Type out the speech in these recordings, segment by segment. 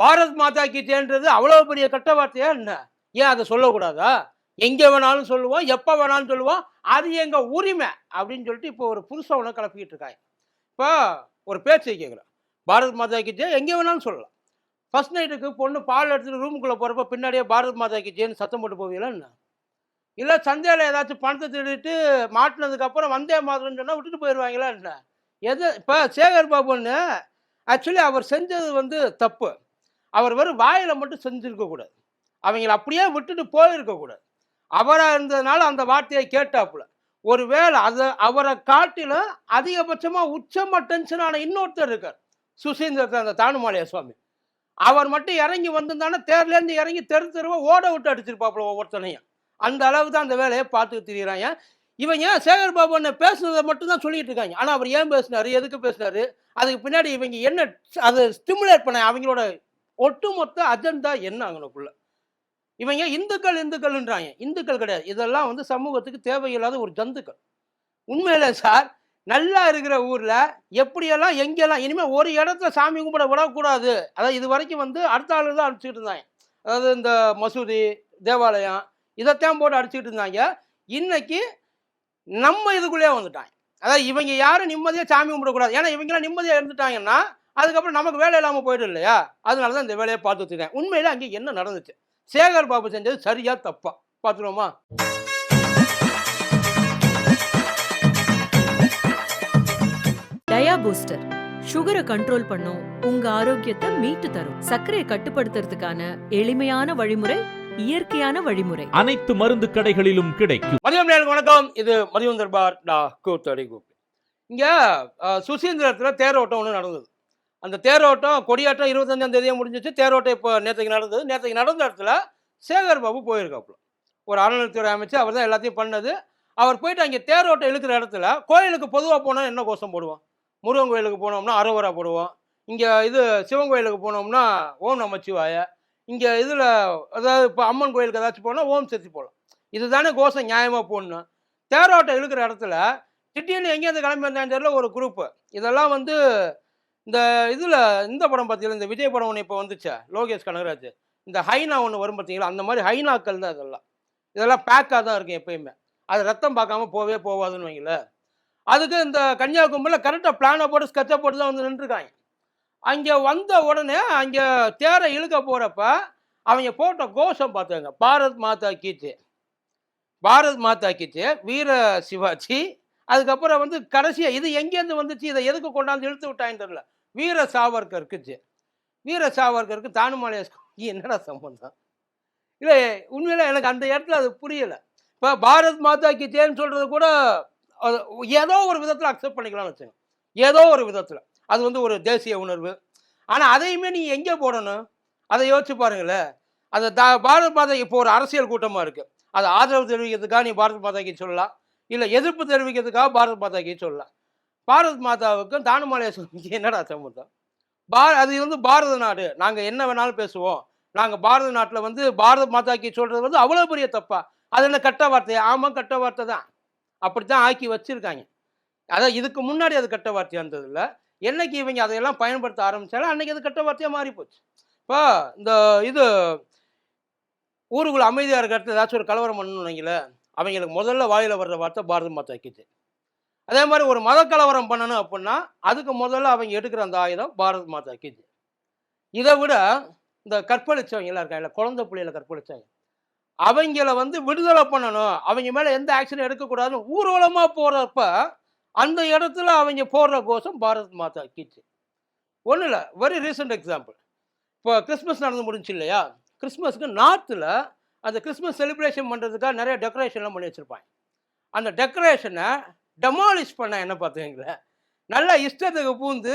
பாரத் மாதா கி ஜெயன்றது அவ்வளோ பெரிய கெட்ட வார்த்தையா என்ன? ஏன் அத சொல்லக்கூடாதா? எங்க வேணாலும் சொல்லுவோம், எப்ப வேணாலும் சொல்லுவோம். அது எங்க உரிமை அப்படின்னு சொல்லிட்டு இப்போ ஒரு புதுசா ஒண்ண கிளப்பிக்கிட்டு இருக்காங்க. இப்போ ஒரு பேச்சை கேட்கிறேன். பாரத் மாதா கி ஜெய் எங்க வேணாலும் சொல்லலாம். ஃபர்ஸ்ட் நைட்டுக்கு பொண்ணு பால் எடுத்துட்டு ரூமுக்குள்ள போறப்ப பின்னாடியே பாரத் மாதா கி ஜெய்ன்னு சத்தம் போட்டு போவீங்களா என்ன? இல்ல சந்தையில ஏதாச்சும் பணத்த திருடிட்டு மாட்டுனதுக்கு அப்புறம் வந்தே மாதரம்ன்னு சொன்னா விட்டுட்டு போயிருவாங்களா என்ன? எது இப்ப சேகர் பாபுன்னு ஆக்சுவலி அவர் செஞ்சது வந்து தப்பு. அவர் வெறும் வாயில மட்டும் செஞ்சிருக்க கூடாது. அவங்கள அப்படியே விட்டுட்டு போயிருக்க கூடாது. அவரா இருந்ததுனால அந்த வார்த்தையை கேட்டாப்புல. ஒருவேளை அவர காட்டிலும் அதிகபட்சமா உச்சமா டென்ஷன் ஆன இன்னொருத்தர் இருக்கார். சுசீந்திரத்த அந்த தானுமாலையா சுவாமி. அவர் மட்டும் இறங்கி வந்திருந்தான்னா தேர்லேருந்து இறங்கி தெரு தெருவா ஓட விட்டு அடிச்சிருப்பாப்புல ஒவ்வொருத்தனையும். அந்த அளவுக்கு தான் அந்த வேலையை பார்த்துட்டு திரியிறாங்க. இவங்க சேகர் பாபு அண்ணன் பேசுனத மட்டும் தான் சொல்லிட்டு இருக்காங்க. ஆனா அவர் ஏன் பேசினாரு? எதுக்கு பேசினாரு? அதுக்கு பின்னாடி இவங்க என்ன அத ஸ்டிமுலேட் பண்ண அவங்களோட ஒட்டுமொத்த அஜெண்டா என்ன அங்கனக்குள்ள? இவங்க இந்துக்கள் இந்துக்கள்ன்றாங்க. இந்துக்கள் கிடையாது. இதெல்லாம் வந்து சமூகத்துக்கு தேவையில்லாத ஒரு ஜந்துக்கள். உண்மையிலே சார், நல்லா இருக்கிற ஊர்ல எப்படியெல்லாம் எங்கெல்லாம் இனிமே ஒரு இடத்துல சாமி கும்பிட விடக்கூடாது. அதாவது இதுவரைக்கும் வந்து அடுத்த ஆளு தான் அடிச்சுக்கிட்டு இருந்தாங்க. அதாவது இந்த மசூதி, தேவாலயம் இதத்தான் போட்டு அடிச்சுக்கிட்டு இருந்தாங்க. இன்னைக்கு நம்ம இதுக்குள்ளேயே வந்துட்டாங்க. அதாவது இவங்க யாரும் நிம்மதியா சாமி கும்பிடக்கூடாது. ஏன்னா இவங்கலாம் நிம்மதியா இருந்துட்டாங்கன்னா, அதுக்கப்புறம் நமக்கு வேலை இல்லாம போயிடும் இல்லையா? அதனால தான் இந்த வேலையை பார்த்துட்டு இருக்கேன். உண்மையிலே அங்கே என்ன நடந்துச்சு? சேகர் பாபு செஞ்சது சரியா தப்பா? பார்த்துருவோமா? டயா பூஸ்டர் சுகரை கண்ட்ரோல் பண்ணும், உங்க ஆரோக்கியத்தை மீட்டு தரும். சர்க்கரையை கட்டுப்படுத்துறதுக்கான எளிமையான வழிமுறை, இயற்கையான வழிமுறை. அனைத்து மருந்து கடைகளிலும் கிடைக்கும். மதியம் நேயர்களுக்கு வணக்கம். இது மதியம் தர்பார் கூத்தடி கூப்பி. இங்க சுசீந்திரத்துல தேரோட்டம் ஒன்று நடந்தது. அந்த தேரோட்டம் கொடியாட்டம் 25ஆம் தேதியே முடிஞ்சிச்சு. தேரோட்டம் இப்போ நேற்றுக்கு நடந்தது. நேற்றுக்கு நடந்த இடத்துல சேகர் பாபு போயிருக்காப்புல. ஒரு அறநிலைத்துறை அமைச்சர் அவர் தான் எல்லாத்தையும் பண்ணது. அவர் போயிட்டு அங்கே தேரோட்டம் இழுக்கிற இடத்துல கோயிலுக்கு பொதுவாக போனால் என்ன கோஷம் போடுவோம்? முருகன் கோயிலுக்கு போனோம்னா அரோகரா போடுவோம். இங்கே இது சிவன் கோயிலுக்கு போனோம்னா ஓம் நமச்சிவாய. இங்கே இதில் அதாவது இப்போ அம்மன் கோயிலுக்கு ஏதாச்சும் போனால் ஓம் சக்தி போடலாம். இதுதானே கோஷம் நியாயமாக போடணும். தேரோட்டம் இழுக்கிற இடத்துல திடீர்னு எங்கேருந்து கிளம்பி வந்தான்னு தெரியல ஒரு குரூப்பு. இதெல்லாம் வந்து இந்த இதில் இந்த படம் பார்த்தீங்களா, இந்த விஜய் படம் ஒன்று இப்போ வந்துச்சா லோகேஷ் கனகராஜ், இந்த ஹைனா ஒன்று வரும் பார்த்தீங்களா, அந்த மாதிரி ஹைனாக்கள் தான் இதெல்லாம். இதெல்லாம் பேக்காக தான் இருக்கும் எப்பயுமே. அது ரத்தம் பார்க்காம போவே போவாதுன்னு வைங்களேன். அதுக்கு இந்த கன்னியாகுமரியில் கரெக்டாக பிளானை போட்டு ஸ்கெட்சை போட்டு தான் வந்து நின்றுருக்காங்க. அங்கே வந்த உடனே அங்கே தேரை இழுக்க போகிறப்ப அவங்க போட்ட கோஷம் பார்த்தாங்க. பாரத் மாதா கீச்சு, பாரத் மாதா கீச்சு, வீர சிவாஜி. அதுக்கப்புறம் வந்து கடைசியாக இது எங்கேருந்து வந்துச்சு, இதை எதுக்கு கொண்டாந்து இழுத்து விட்டாங்கன்னு தெரியல. வீர சாவர்கருக்குச்சு. வீர சாவர்கருக்கு தானுமாலையா என்னடா சம்பந்தம்? இல்லை உண்மையில எனக்கு அந்த இடத்துல அது புரியலை. இப்போ பாரத் மாதா கி ஜெய்ன்னு சொல்கிறது கூட ஏதோ ஒரு விதத்தில் அக்செப்ட் பண்ணிக்கலாம்னு வச்சுங்க. ஏதோ ஒரு விதத்தில் அது வந்து ஒரு தேசிய உணர்வு. ஆனால் அதையுமே நீங்கள் எங்கே போடணும்? அதை யோசிச்சு பாருங்களேன். அந்த பாரத் மாதா இப்போ ஒரு அரசியல் கூட்டமாக இருக்குது. அது ஆதரவு தெரிவிக்கிறதுக்காக நீ பாரத் மாதா கி சொல்லலாம், இல்லை எதிர்ப்பு தெரிவிக்கிறதுக்காக பாரத் மாதா கி சொல்லலாம். பாரத் மாதாவுக்கும் தானுமாலையா சுவாமிக்கு என்னடா சம்பந்தம்? அது வந்து பாரத நாடு, நாங்கள் என்ன வேணாலும் பேசுவோம், நாங்கள் பாரத நாட்டில் வந்து பாரத் மாதா கி சொல்கிறது வந்து அவ்வளோ பெரிய தப்பா? அது என்ன கெட்ட வார்த்தையா? ஆமாம் கெட்ட வார்த்தை தான். அப்படித்தான் ஆக்கி வச்சிருக்காங்க. அதான் இதுக்கு முன்னாடி அது கெட்ட வார்த்தையாக இருந்தது இல்லை. என்னைக்கு இவங்க அதையெல்லாம் பயன்படுத்த ஆரம்பித்தாலும் அன்னைக்கு அது கெட்ட வார்த்தையாக மாறி போச்சு. இப்போ இந்த இது ஊருக்குள்ள அமைதியாக இருக்கிற இடத்துல ஏதாச்சும் ஒரு கலவரம் பண்ணணும்னு வைங்களேன், அவங்களுக்கு முதல்ல வாயில வர்ற வார்த்தை பாரத் மாதா கி ஜெய். அதே மாதிரி ஒரு மத கலவரம் பண்ணணும் அப்படின்னா அதுக்கு முதல்ல அவங்க எடுக்கிற அந்த ஆயுதம் பாரத் மாதா கி ஜெய். இதை விட இந்த கற்பழிச்சவங்க எல்லாம் இருக்காங்க, குழந்தை பிள்ளைகளை கற்பழிச்சவங்க, அவங்கள வந்து விடுதலை பண்ணணும், அவங்க மேலே எந்த ஆக்ஷனும் எடுக்கக்கூடாதுன்னு ஊர்வலமாக போகிறப்ப அந்த இடத்துல அவங்க போடுற கோஷம் பாரத் மாதா கி ஜெய். ஒன்றும் இல்லை, வெரி ரீசெண்ட் எக்ஸாம்பிள். இப்போ கிறிஸ்மஸ் நடந்து முடிஞ்சு இல்லையா? கிறிஸ்மஸ்க்கு நார்த்தில் அந்த கிறிஸ்மஸ் செலிப்ரேஷன் பண்ணுறதுக்காக நிறைய டெக்கரேஷன்லாம் பண்ணி வச்சுருப்பாங்க. அந்த டெக்கரேஷனை டெமாலிஷ் பண்ண என்ன பார்த்துங்களேன், நல்லா இஷ்டத்துக்கு பூந்து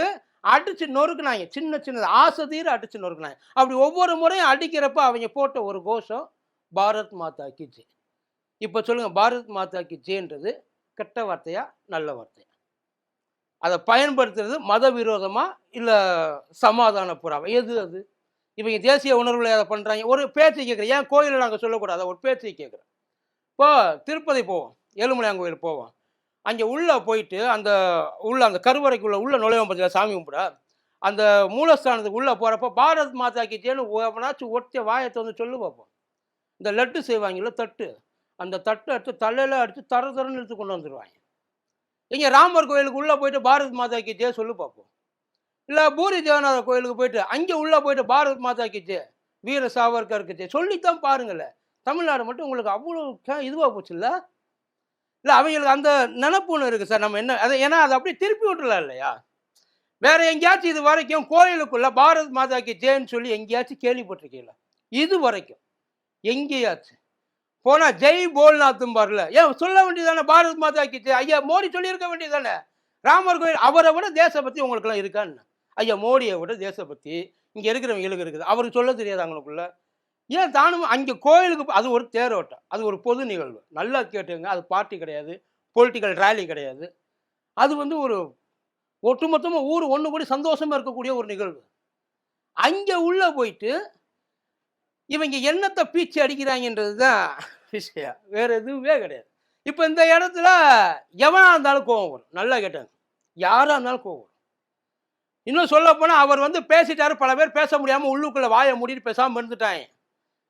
அடித்து நொறுக்குனாங்க. சின்ன சின்னது ஆசை தீர அடித்து நொறுக்குனாங்க. அப்படி ஒவ்வொரு முறையும் அடிக்கிறப்ப அவங்க போட்ட ஒரு கோஷம் பாரத் மாதா கி ஜெய். இப்போ சொல்லுங்கள், பாரத் மாதா கி ஜெய்ன்றது கெட்ட வார்த்தையா நல்ல வார்த்தையா? அதை பயன்படுத்துறது மத விரோதமா இல்லை சமாதான புறாவை? எது அது? இவங்க தேசிய உணர்வில் அதை பண்ணுறாங்க. ஒரு பேச்சை கேட்குறேன், ஏன் கோயிலில் நாங்கள் சொல்லக்கூடாது? ஒரு பேச்சை கேட்குறேன். இப்போ திருப்பதி போவோம், ஏழுமலையான் கோயில் போவோம். அங்கே உள்ளே போயிட்டு அந்த கருவறைக்குள்ளே உள்ள நுழைவோம் பார்த்தீங்களா சாமி கும்பிட, அந்த மூலஸ்தானத்துக்கு உள்ளே போகிறப்ப பாரத் மாதா கி ஜெய்னு எவனாச்சும் ஒருத்த வாயத்தை வந்து சொல்லு பார்ப்போம். இந்த லட்டு செய்வாங்கல்ல தட்டு, அந்த தட்டு எடுத்து தலையில் அடித்து தர தரன்னு இழுத்து கொண்டு வந்துடுவாங்க. இங்கே ராமர் கோயிலுக்கு உள்ளே போயிட்டு பாரத் மாதா கி ஜெய் சொல்லு பார்ப்போம். இல்லை பூரி ஜெகநாதர் கோயிலுக்கு போயிட்டு அங்கே உள்ளே போயிட்டு பாரத் மாதா கி ஜெய், வீர சாவர்கருக்கு ஜெய் சொல்லித்தான் பாருங்களேன். தமிழ்நாடு மட்டும் உங்களுக்கு அவ்வளோ இதுவாக போச்சு இல்லை? இல்லை அவங்களுக்கு அந்த நினப்பு ஒன்று இருக்குது சார். நம்ம என்ன அதை ஏன்னா அதை அப்படியே திருப்பி விட்டுலாம் இல்லையா? வேற எங்கேயாச்சும் இது வரைக்கும் கோயிலுக்குள்ள பாரத் மாதா கி ஜெய்ன்னு சொல்லி எங்கேயாச்சும் கேள்விப்பட்டிருக்கீங்களா? இது வரைக்கும் எங்கேயாச்சும் போனா ஜெய் போல்நாத்தும் பாருல, ஏன் சொல்ல வேண்டியதானே பாரத் மாதா கி ஜெய்? ஐயா மோடி சொல்லியிருக்க வேண்டியதானே. ராமர் கோயில் அவரை விட தேசபக்தி உங்களுக்குலாம் இருக்கான்னு? ஐயா மோடியை விட தேசபக்தி இங்கே இருக்கிறவங்களுக்கு இருக்குது. அவருக்கு சொல்ல தெரியாது அவங்களுக்குள்ள. ஏன் தானும் அங்கே கோயிலுக்கு அது ஒரு தேரோட்டம், அது ஒரு பொது நிகழ்வு. நல்லா கேட்டுங்க, அது பார்ட்டி கிடையாது, பொலிட்டிக்கல் ரேலி கிடையாது. அது வந்து ஒரு ஒட்டுமொத்தமாக ஊர் ஒன்று கூடி சந்தோஷமா இருக்கக்கூடிய ஒரு நிகழ்வு. அங்கே உள்ள போயிட்டு இவங்க என்னத்தை பீச்சு அடிக்கிறாங்கன்றது தான் விஷயம், வேற எதுவுமே கிடையாது. இப்போ இந்த இடத்துல எவனா இருந்தாலும் கோவம் வரும். நல்லா கேட்டாங்க, யாரா இருந்தாலும் கோவம் வரும். இன்னும் சொல்ல போனால் அவர் வந்து பேசிட்டாரு, பல பேர் பேச முடியாமல் உள்ளுக்குள்ள வாயை மூடிட்டு பேசாமல் இருந்துட்டாங்க.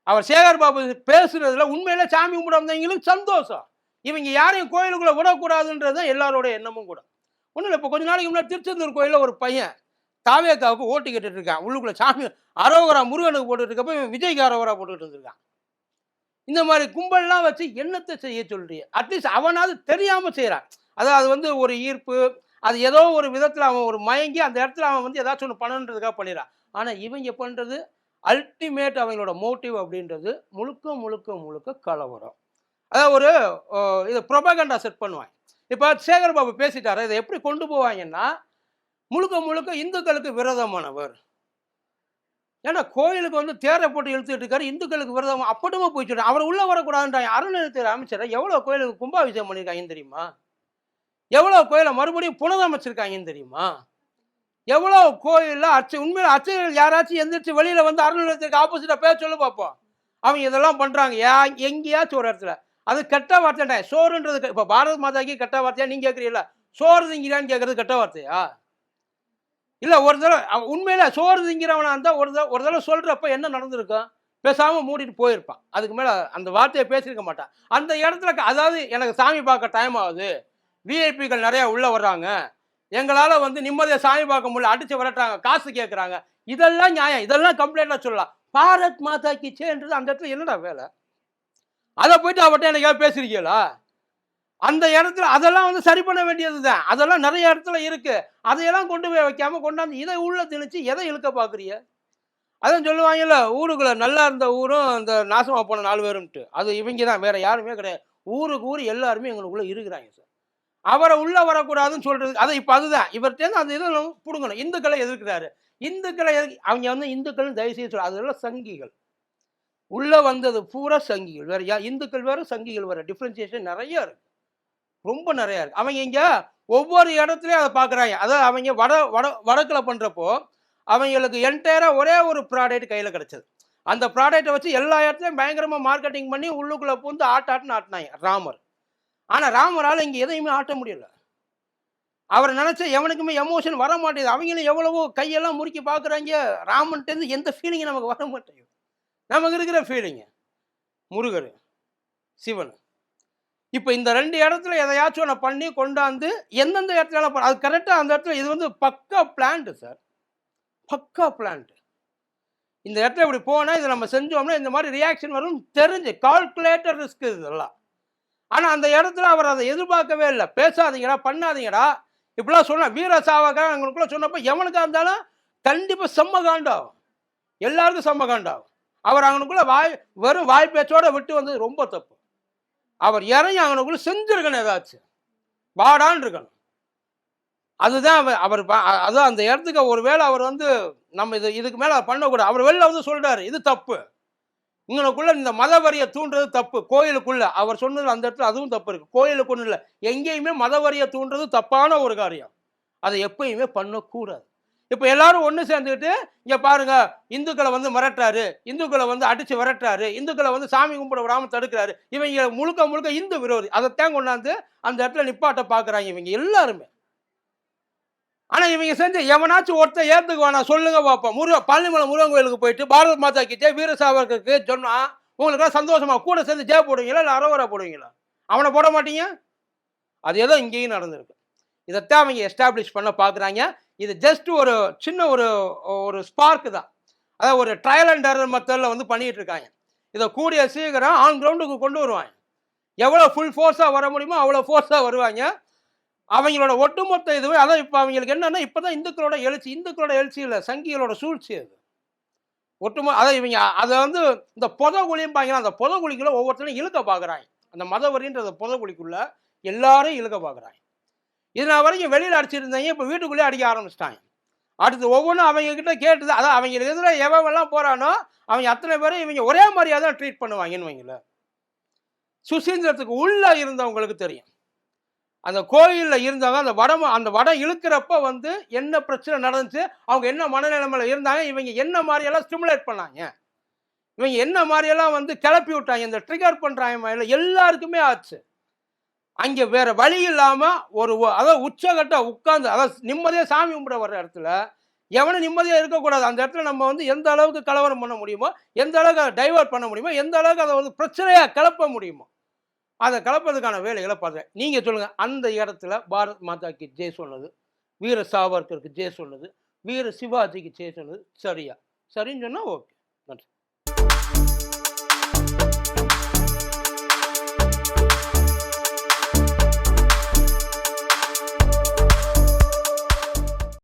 அவர் சேகர் பாபு பேசுறதுல உண்மையில சாமி கும்பிட வந்தவங்களுக்கு சந்தோஷம். இவங்க யாரையும் கோயிலுக்குள்ள விடக்கூடாதுன்றது தான் எல்லாரோட எண்ணமும் கூட. ஒன்றும் இல்லை, இப்போ கொஞ்ச நாளைக்கு முன்னாடி திருச்செந்தூர் கோயிலில் ஒரு பையன் தாவேக்காவுக்கு ஓட்டு கேட்டுட்டு இருக்கான். உள்ளுக்குள்ள சாமி அரோகரா முருகனுக்கு போட்டுட்டு இருக்கப்ப இவன் விஜய்க்கு அரோகரா போட்டுக்கிட்டு இருந்திருக்கான். இந்த மாதிரி கும்பல்லாம் வச்சு என்னத்தை செய்ய சொல்றீங்க? அட்லீஸ்ட் அவனாவது தெரியாமல் செய்கிறான். அதாவது அது வந்து ஒரு ஈர்ப்பு, அது ஏதோ ஒரு விதத்தில் அவன் ஒரு மயங்கி அந்த இடத்துல அவன் வந்து ஏதாச்சும் ஒன்று பண்ணணுன்றதுக்காக பண்ணிடுறான். ஆனால் இவங்க பண்ணுறது அல்டிமேட் அவங்களோட மோட்டிவ் அப்படின்றது முழுக்க முழுக்க முழுக்க கலவரம். அதாவது ஒரு இது ப்ரொபகண்டா செட் பண்ணுவாங்க. இப்போ சேகர் பாபு பேசிட்டாரு, இதை எப்படி கொண்டு போவாங்கன்னா முழுக்க முழுக்க இந்துக்களுக்கு விரோதமானவர். ஏன்னா கோயிலுக்கு வந்து தேரை போட்டு இழுத்துட்டு இருக்காரு, இந்துக்களுக்கு விரோதமாக அப்பட்டமா போய் சொல்றாங்க. அவர் உள்ள வரக்கூடாதுன்றாங்க. அறநிலையத்துறை அமைச்சர் எவ்வளோ கோயிலுக்கு கும்பாபிஷேகம் பண்ணியிருக்காங்கன்னு தெரியுமா? எவ்வளோ கோயிலை மறுபடியும் புனரமைச்சிருக்காங்கன்னு தெரியுமா? எவ்வளோ கோயிலில் உண்மையில் அர்ச்சகர்கள் யாராச்சும் எந்திரிச்சு வெளியில் வந்து அறநிலையத்துக்கு ஆப்போசிட்டாக பேச சொல்லு பார்ப்போம். அவங்க இதெல்லாம் பண்ணுறாங்க எங்கேயாச்சும் ஒரு இடத்துல. அது கெட்ட வார்த்தைடா. சோறுன்றது இப்போ பாரத் மாதாக்கு கெட்ட வார்த்தையா நீங்கள் கேட்குறீங்களா? சோறு திங்கிறான்னு கேட்குறது கெட்ட வார்த்தையா? இல்லை ஒரு தடவை உண்மையில சோறு திங்கிறவனா இருந்தால் ஒரு தடவை சொல்கிறப்ப என்ன நடந்திருக்கும்? பேசாமல் மூடிட்டு போயிருப்பான். அதுக்கு மேலே அந்த வார்த்தையை பேசியிருக்க மாட்டான். அந்த இடத்துல அதாவது எனக்கு சாமி பார்க்க டைம் ஆகுது, விஐபிகள் நிறையா உள்ளே வர்றாங்க, எங்களால் வந்து நிம்மதியாக சாமி பார்க்க முடியல, அடித்து விரட்டுறாங்க, காசு கேட்குறாங்க, இதெல்லாம் நியாயம், இதெல்லாம் கம்ப்ளைண்ட்டாக சொல்லலாம். பாரத் மாதா கி ஜெய்ன்றது அந்த இடத்துல என்னடா வேலை? அதை போயிட்டு அவர்கிட்ட எனக்கு பேசியிருக்கீங்களா? அந்த இடத்துல அதெல்லாம் வந்து சரி பண்ண வேண்டியது தான். அதெல்லாம் நிறைய இடத்துல இருக்கு. அதையெல்லாம் கொண்டு போய் வைக்காம கொண்டாந்து இதை உள்ள திணிச்சு எதை இழுக்க பார்க்குறீங்க? அதான் சொல்லுவாங்கல்ல, ஊருக்குள்ள நல்லா இருந்த ஊரும் அந்த நாசமாக போன 4 பேரும்ட்டு. அது இவங்க தான், வேற யாருமே கிடையாது. ஊருக்கு ஊர் எல்லாருமே எங்களுக்குள்ள இருக்கிறாங்க சார். அவரை உள்ள வரக்கூடாதுன்னு சொல்றது அதை இப்போ அதுதான் இவர்கிட்ட அந்த இதை பிடுங்கணும். இந்துக்களை எதிர்க்கிறாரு. இந்துக்களை அவங்க வந்து இந்துக்கள் தயவுசெய்து சொல்ல அதெல்லாம் சங்கிகள். உள்ள வந்தது பூரா சங்கிகள். வேற இந்துக்கள் வேற சங்கிகள் வேற, டிஃப்ரென்சியேஷன் நிறைய இருக்கு, ரொம்ப நிறையா இருக்கு. அவங்க இங்கே ஒவ்வொரு இடத்துலையும் அதை பார்க்குறாங்க. அதாவது அவங்க வடக்கில் பண்ணுறப்போ அவங்களுக்கு என்டையராக ஒரே ஒரு ப்ராடக்ட் கையில் கிடச்சது. அந்த ப்ராடக்டை வச்சு எல்லா இடத்துலையும் பயங்கரமாக மார்க்கெட்டிங் பண்ணி உள்ளுக்குள்ளே பூந்து ஆட்டுன்னு ஆட்டினாங்க ராமர். ஆனால் ராமரால் இங்கே எதையுமே ஆட்ட முடியல. அவர் நினச்ச எவனுக்குமே எமோஷன் வர மாட்டேங்குது. அவங்களும் எவ்வளவோ கையெல்லாம் முறுக்கி பார்க்குறாங்க. ராமன்ட்டு எந்த ஃபீலிங்கும் நமக்கு வர மாட்டேங்குது. நமக்கு இருக்கிற ஃபீலிங்கு முருகர், சிவன். இப்போ இந்த 2 இடத்துல எதையாச்சும் ஒன்று பண்ணி கொண்டாந்து எந்தெந்த இடத்துல அது கரெக்டாக அந்த இடத்துல இது வந்து பக்கா பிளான்ட்டு சார், பக்கா பிளான்ட்டு. இந்த இடத்துல இப்படி போனால் இதை நம்ம செஞ்சோம்னா இந்த மாதிரி ரியாக்ஷன் வரும் தெரிஞ்சு கால்குலேட்டர் ரிஸ்க் இதெல்லாம். ஆனால் அந்த இடத்துல அவர் அதை எதிர்பார்க்கவே இல்லை. பேசாதீங்கடா, பண்ணாதீங்கடா இப்படிலாம் சொன்னால் வீர சாவகன் அவங்களுக்குள்ள சொன்னப்போ எவனுக்காக இருந்தாலும் கண்டிப்பாக செம்ம காண்டாகும், எல்லாருக்கும் செம்ம காண்டாகும். அவர் அவனுக்குள்ள வெறும் வாய் பேச்சோடு விட்டு வந்தது ரொம்ப தப்பு. அவர் இறங்கி அவனுக்குள்ள செஞ்சிருக்கணும், ஏதாச்சும் வாடான்னு இருக்கணும். அதுதான் அவர் அதான் அந்த இடத்துக்கு ஒருவேளை அவர் வந்து நம்ம இதுக்கு மேலே பண்ணக்கூடாது. அவர் வெளில வந்து சொல்கிறாரு இது தப்பு, இங்கனுக்குள்ள இந்த மதவரியை தூண்டுறது தப்பு. கோயிலுக்குள்ள அவர் சொன்னது அந்த இடத்துல அதுவும் தப்பு இருக்குது. கோயிலுக்குன்னு இல்லை, எங்கேயுமே மதவரியை தூண்டுறது தப்பான ஒரு காரியம். அதை எப்பயுமே பண்ணக்கூடாது. இப்போ எல்லாரும் ஒன்று சேர்ந்துக்கிட்டு இங்கே பாருங்க, இந்துக்களை வந்து மிரட்டுறாரு, இந்துக்களை வந்து அடித்து விரட்டுறாரு, இந்துக்களை வந்து சாமி கும்பிட விடாமல் தடுக்கிறாரு, இவங்க முழுக்க முழுக்க இந்து விரோதி. அதைத்தான் கொண்டாந்து அந்த இடத்துல நிப்பாட்ட பார்க்குறாங்க இவங்க எல்லாருமே. ஆனால் இவங்க செஞ்ச எவனாச்சும் ஒருத்தர் ஏற்றுக்குவானா சொல்லுங்க பார்ப்போம். பழனிமலை முருகன் கோயிலுக்கு போயிட்டு பாரத் மாதா கி ஜெய் வீர சாவர்கருக்கு சொன்னால் உங்களுக்குலாம் சந்தோஷமா கூட சேர்ந்து ஜெய போடுவீங்களா, இல்லை அரோவரா போடுவீங்களா? அவனை போட மாட்டீங்க. அது ஏதோ இங்கேயும் நடந்திருக்கு. இதைத்தான் அவங்க எஸ்டாப்ளிஷ் பண்ண பார்க்குறாங்க. இது ஜஸ்ட் ஒரு சின்ன ஒரு ஸ்பார்க்கு தான். அதாவது ஒரு ட்ரையல் அண்ட் எரர் மெத்தடில் வந்து பண்ணிட்டு இருக்காங்க. இதை கூடிய சீக்கிரம் ஆன் கிரவுண்டுக்கு கொண்டு வருவாங்க. எவ்வளோ ஃபுல் ஃபோர்ஸாக வர முடியுமோ அவ்வளோ ஃபோர்ஸாக வருவாங்க. அவங்களோட ஒட்டுமொத்த இதுவே அதான் இப்போ அவங்களுக்கு என்னன்னா, இப்போ தான் இந்துக்களோட எழுச்சி இல்லை, சங்கிகளோட சூழ்ச்சி அது. அதான் இவங்க அதை வந்து இந்த புதகுழிம்பாங்கன்னா, அந்த புதகுழிக்குள்ள ஒவ்வொருத்தரையும் இழுக்க பார்க்குறாங்க. அந்த மதவரின்ற புதகுழிக்குள்ள எல்லாரும் இழுக்க பார்க்குறாங்க. இதனால் வரைக்கும் வெளியில் அடிச்சிருந்தாங்க, இப்போ வீட்டுக்குள்ளேயே அடிக்க ஆரம்பிச்சிட்டாங்க. அடுத்து ஒவ்வொன்றும் அவங்க கிட்ட கேட்டுது. அதான் அவங்க எதிராக எவெல்லாம் போகிறானோ அவங்க அத்தனை பேரும் இவங்க ஒரே மாதிரியாக தான் ட்ரீட் பண்ணுவாங்கன்னு வைங்களேன். சுசீந்திரத்துக்கு உள்ளே இருந்தவங்களுக்கு தெரியும். அந்த கோயிலில் இருந்தவங்க அந்த வடம் இழுக்கிறப்ப வந்து என்ன பிரச்சனை நடந்துச்சு, அவங்க என்ன மனநிலைமையில் இருந்தாங்க, இவங்க என்ன மாதிரியெல்லாம் ஸ்டிமுலேட் பண்ணாங்க, இவங்க என்ன மாதிரியெல்லாம் வந்து கிளப்பி விட்டாங்க, இந்த ட்ரிகர் பண்ணுறாங்க, எல்லாருக்குமே ஆச்சு. அங்கே வேற வழி இல்லாமல் அதாவது உச்சகட்ட உட்கார்ந்து, அதாவது நிம்மதியாக சாமி கும்பிட வர்ற இடத்துல எவனும் நிம்மதியாக இருக்கக்கூடாது. அந்த இடத்துல நம்ம வந்து எந்த அளவுக்கு கலவரம் பண்ண முடியுமோ, எந்த அளவுக்கு அதை டைவர்ட் பண்ண முடியுமோ, எந்த அளவுக்கு அதை வந்து பிரச்சனையாக கிளப்ப முடியுமோ அதை கலப்பதுக்கான வேலைகளை பார்க்குறேன். நீங்கள் சொல்லுங்கள், அந்த இடத்துல பாரத் மாதாக்கு ஜெய் சொன்னது, வீர சாவர்கருக்கு ஜெய் சொன்னது, வீர சிவாஜிக்கு ஜெய் சொன்னது சரியா? சரின்னு சொன்னால் ஓகே. நன்றி.